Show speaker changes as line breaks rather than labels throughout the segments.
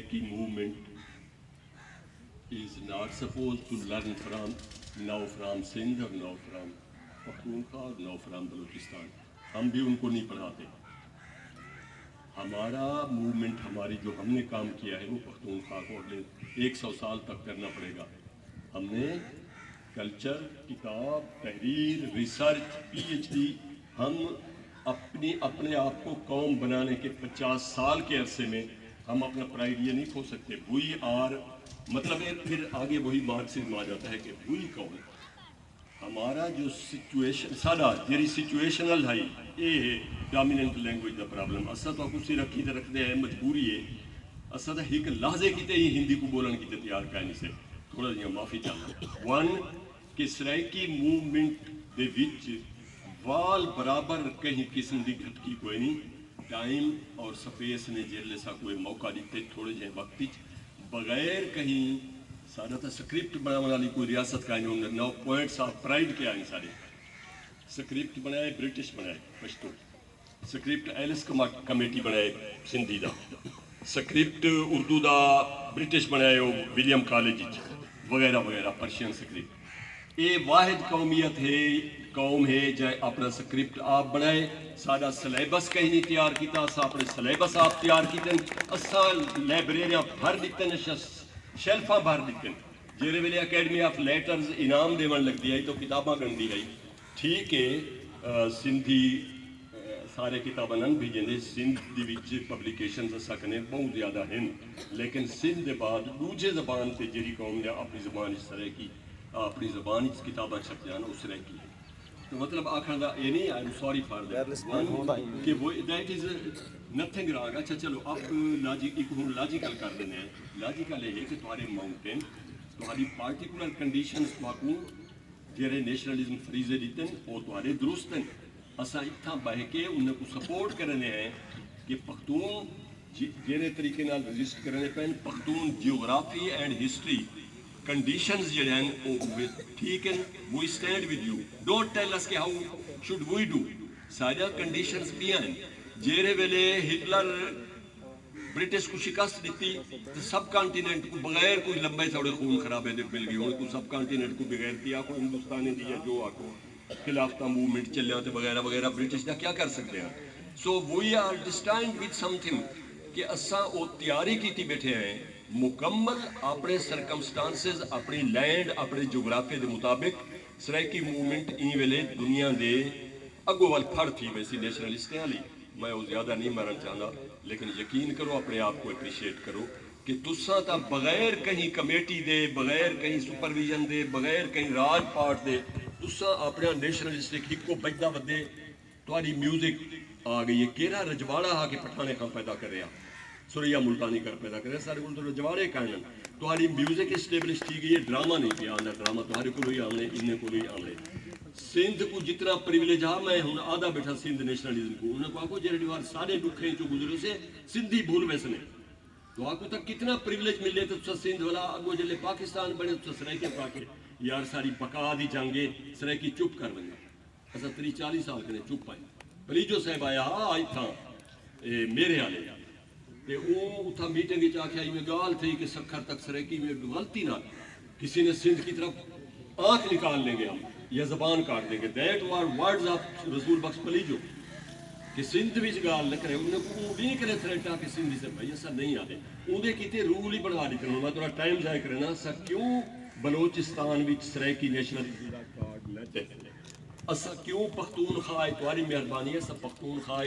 Saraiki movement is not supposed to learn from now from Sindh or now from Pakhtunkhwa or now from Balochistan. हम भी उनको नहीं पढ़ाते। हमारा movement, हमारी जो हमने काम किया है वो पख्तूनख्वा को अगले 100 साल तक करना पड़ेगा। हमने कल्चर, किताब, तहरीर, रिसर्च, PhD, हम अपने आप को कौम बनाने के 50 साल के अरसे में हम अपना प्राइड ये नहीं खो सकते। वी आर मतलब फिर आगे वही मार्क्सिज्म आ जाता है कि वी कौन, हमारा जो सिचुएशन साडा जी सिचुएशनल है ये है डोमिनेंट लैंग्वेज का प्रॉब्लम। असा तो कुछ रखी तो रखते हैं, मजबूरी है। असा तो एक लहजे किते ही हिंदी को बोलन की तैयार कहने से थोड़ा जी माफ़ी चाहता। वन कि सराइकी मूवमेंट दे विच वाल बराबर कहीं किस्म की घटकी कोई नहीं। टाइम और स्पेस ने जेले सा कोई मौका दिते थोड़े जे वक्त बगैर कहीं सारा तो स्क्रिप्ट बनाने वाली कोई रियासत का नहीं। 9 पॉइंट्स ऑफ प्राइड के आए सारे स्क्रिप्ट बनाए, ब्रिटिश बनाए पश्तो स्क्रिप्ट, एलिस कमेटी बनाए सिंधी का स्क्रिप्ट, उर्दू का ब्रिटिश बनाए विलियम कॉलेज वगैरह वगैरह, पर्शियन स्क्रिप्ट। ये वाहिद कौमियत है, कौम है जो अपना स्क्रिप्ट आप बनाए। साडा सिलेबस कहीं नहीं तैयार किया, असा अपने सिलेबस आप तैयार किए। असा लाइब्रेरियां भर दिते, शेल्फा भर दिते। जेरे वेले अकेडमी ऑफ लेटर्स इनाम देवन लगती है तो किताबा गंदी आई। ठीक है, सिंधी सारे किताबा नन भेजेंगे। सिंध के पब्लिकेशन असा कने बहुत ज़्यादा हैं, लेकिन सिंध के बाद दूजे जबान से जी कौम ने अपनी जबान इस तरह की अपनी जबान किताबा छप जाना उस तरह की। तो मतलब आखिर का ये नहीं, I am sorry for that कि वो दैट इज नथिंग रॉन्ग। अच्छा चलो अब लॉजिकल कर देने हैं। लॉजिकल है कि तुम्हारे माउंटेन तुम्हारी पार्टिकुलर कंडीशंस को जेरे नेशनलिज्म फरीजे दिते वो तुम्हारे दुरुस्त हैं। असा इतना बह के उनको सपोर्ट करने हैं कि पख्तून जेरे तरीके नाल रजिस्ट करने पैन। Pakhtun geography and history conditions जेडे हैं वो ठीक है, we stand with you, don't tell us कि हाउ शुड वी डू। सारा कंडीशंस भी हैं। जेरे वेले हिटलर ब्रिटिश को शिकस्त दी तो सब कॉन्टिनेंट को बगैर कोई लंबे चौड़े खून खराबे दे मिल गई। उनको सब कॉन्टिनेंट को बगैर दिया को हिंदुस्तान दी जो आको खिलाफता मूवमेंट चलिया तो वगैरह वगैरह ब्रिटिश का क्या कर सकते हैं। So we are destined with something कि असा वो तैयारी की बैठे हैं मुकम्मल अपने सरकमस्टांसिस, अपनी लैंड, अपने जोग्राफी के मुताबिक। सराइकी मूवमेंट इन वेले दुनिया के अगो वाल फड़ थी वैसी नेशनलिस्टें वाली। मैं वो ज़्यादा नहीं मारना चाहता, लेकिन यकीन करो अपने आप को अप्रीशिएट करो कि तुसा तो बगैर कहीं कमेटी दे, बगैर कहीं सुपरविजन दे, बगैर कहीं राजपाट दे तुसा अपना नेशनलिस्टिक हिको बजदा वधे। तुम्हारी म्यूजिक आ गई है, केरा रजवाड़ा आके पठाने का पैदा कर रहा, सुरैया मुल्तानी कर पैदा करे सारे को तो रजवाड़े कहन। तुम्हारी म्यूजिक स्टेबलिश की गई है, ड्रामा नहीं पिया आना। ड्रामा तुम्हारे को ही आमने, इन्हें को ही आमने। सिंध को जितना प्रिविलेज आ, मैं हूँ आधा बैठा सिंध नेशनलिज्म को उन्हें को जेडी बार सारे दुखे चो गुजरे से सिंधी भूल वैसने तो आपको तक कितना प्रिविलेज मिले तो सिंध वाला अगो जल्ले पाकिस्तान बने तो सराइके पाके यार सारी बका दी जांगे सराइकी चुप कर बने। असा 30-40 साल कने चुप पाए। पलीजो साहब आया हाँ आई था मेरे आले ते वो उठा मीटिंग आख्या में गाल थी कि सखर तक सराइकी में गलती ना किसी ने सिंध की तरफ आंख निकाल लेंगे हम या जबान काट देंगे। दैट वर वर्ड्स ऑफ रसूल बख्श पलीजो कि सिंध विच गाल न करे उन्हें नहीं करे थ्रेटा कि सिंधी से भाई ऐसा नहीं आते उन्हें किते रूल ही बनवा दी करो। मैं थोड़ा टाइम जाया करना सा क्यों बलोचिस्तान विच सराइकी नेशनलिज्म का कार्ड लेते असा क्यों पख्तूनख्वा तुम्हारी मेहरबानी है सब पख्तूनख्वा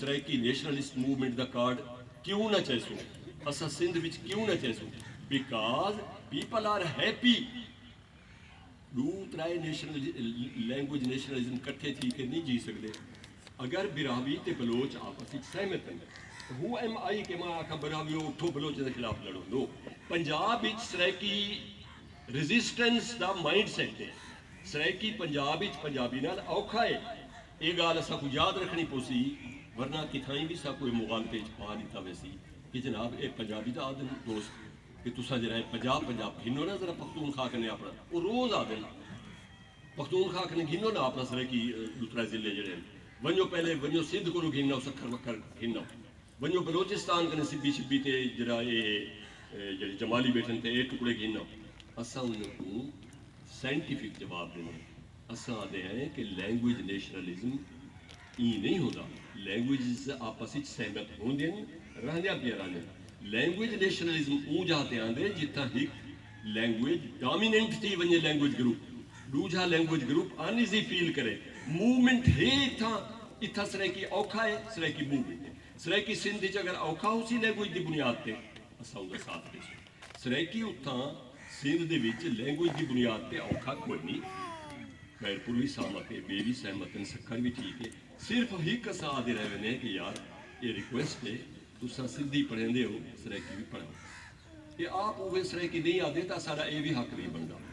सराइकी नेशनलिस्ट मूवमेंट का कार्ड क्यों ना चैसू असा सिंध विच क्यों ना चैसू बिकॉज पीपल आर हैप्पी। दू त्राए नेशनल लैंग्वेज नेशनलिज्म कट्ठे थी के नहीं जी सकते। अगर बिरावी ते बलोच आपस में सहमत हैं हु एम आई के मैं आखा बिरावी उठो बलोच के खिलाफ लड़ो। नो, पंजाब विच सराइकी रेजिस्टेंस दा माइंड सेट है। सराइकी पंजाब विच पंजाबी नाल औखा है। ये गाल असा को याद रखनी पोसी वरना किथाई भी सा कोई मुगालते पा दिता वैसी कि जनाब ये पंजाबी दा आदन दोस्त कि तुसा जरा पंजाब पंजाब घिनो ना जरा पख्तूनख्वा कने अपना वो रोज आदन पख्तूनख्वा कने घिनो ना अपना सराइकी दूसरा जिले जड़े वनो पहले वनो सिंध को घिनो सखर वखर घिनो वञो बलोचिस्तान कने सिबी शिबी ते जरा ये जड़ी जमाली बैठन ते टुकड़े गिनो असां उनको साइंटिफिक जवाब देने असां आदे हैं कि लैंग्वेज नेशनलिज्म ई नहीं होता लैंग्वेज आपस में सहमत होंगे रहंदियां पिया रहंदियां लैंग्वेज नेशनलिज्म ऊ जाते आंदे जिथा हिक लैंग्वेज डोमिनेंट थी वने लैंग्वेज ग्रुप दूजा लैंग्वेज ग्रुप अनइजी फील करे मूवमेंट है इथा सराइकी औखा है सराइकी मूवमेंट सराइकी सिंध च अगर औखा उसी लैंग्वेज की बुनियाद ते असां उनका साथ दे सराइकी उथा सिंध दे विच लैंग्वेज की बुनियाद ते औखा कोई नहीं खैरपुर भी सहमत है बे भी सहमत हैं सखर भी ठीक है सिर्फ हिक असां आदे रहे वने कि यार ये रिक्वेस्ट है तुसां सिंधी पढ़ेंदे हो सराइकी भी पढ़ाओ ये आप उहे सराइकी नहीं आते तो साड़ा ये भी हक नहीं बनता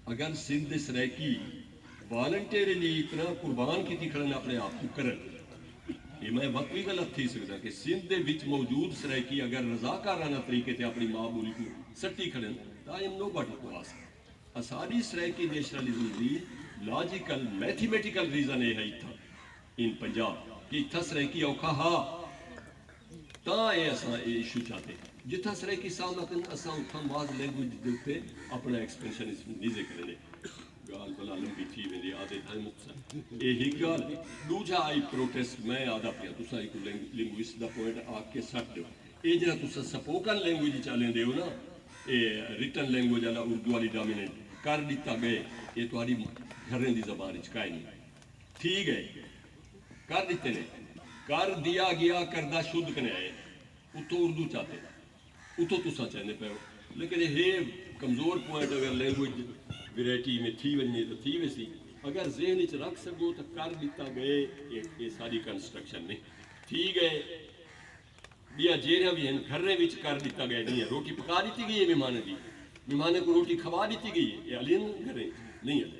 अगर सिंध दे सराइकी वॉलंटियरली इतना कुर्बान की खड़न अपने आप को करन ये मैं वक्त भी गलत थी सकता कि सिंध दे विच मौजूद सराइकी अगर रजाकाराना तरीके से अपनी माँ बोली को सट्टी खड़न तो I am no but to ask असाडी सराइकी नेशनलिज्म की लॉजिकल मैथमेटिकल रीजन ये है इतना इन पंजाब कि इतना सराइकी औखा हा ता ये असां ये इशू चाहते जिथा सराइकी सामत असां उथा माज लैंग्वेज दे उत्ते अपना एक्सपेंशन नहीं करेंगे गाल भला लंबी थी वेंदी आदे थाए मुक्तसर ये ही गाल दूजा आई प्रोटेस्ट मैं आदा पिया तुसा एक लिंग्विस्ट दा पॉइंट आके सट दो ये जरा तुसा स्पोकन लैंग्वेज चलेंदे हो ना ये रिटन लैंग्वेज वाला उर्दू वाली डोमिनेंट कर दिता गए ये तुम्हारी घरें दी जबान च काई नहीं ठीक है कर दिते ने कर दिया गया करदा शुद्ध कने आए उतो उर्दू चाहते उतो तुसा चाहते पे लेकिन ये कमजोर पॉइंट अगर लैंग्वेज वैरायटी में थी वने तो थी वैसी अगर जहन च रख सको तो कर दिता गए ये सारी कंस्ट्रक्शन नहीं ठीक है बिया जेरिया भी हैं घरे विच कर दिता गया नहीं है रोटी पका दी गई है मेहमान की मेहमान को रोटी खवा दी गई है ये अलियन घरे नहीं है